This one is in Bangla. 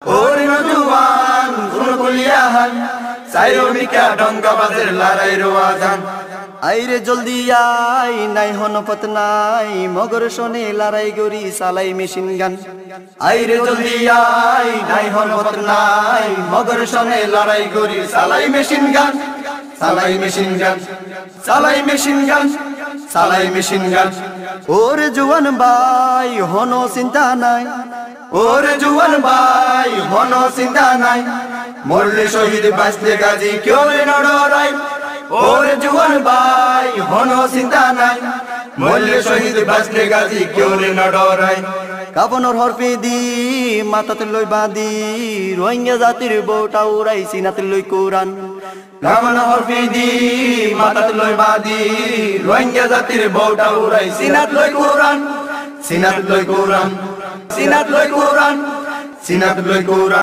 ওরে নজওয়ান গুলগুলিয়াহান সাইরোমিকা ডঙ্গাবাজের লড়াই রোয়াজান আইরে জলদি আই নাই হনপত নাই মগর শোনে লড়াই গরি সালাই মেশিন গান আইরে জলদি আই নাই হনপত নাই মগর শোনে লড়াই গরি সালাই machine gun সালাই machine gun সালাই machine gun সালাই machine gun ওরে জুয়ান ভাই হনো চিন্তা নাই ওরে জুয়ান ভাই হনো চিন্তা নাই মরলে শহীদ বাঁচলে গাজী কেউ নড়াই ওরে জুয়ান ভাই হনো চিন্তা নাই মরলে শহীদ বাঁচলে গাজী কেউ নড়াই কাবনর হরপে দি মাথাতে লই বাঁধি রোহিঙ্গা জাতির বউটা উড়াই সিনাতে লই কোরআন কামন হরফি দি মাথাতে লই বাঁধি রোহিঙ্গা জাতির বউটা উড়াই সিনাত লই কোরআন সিনাত লই কোরআন সিনাত লই কোরআন সিনাত লই কোরআন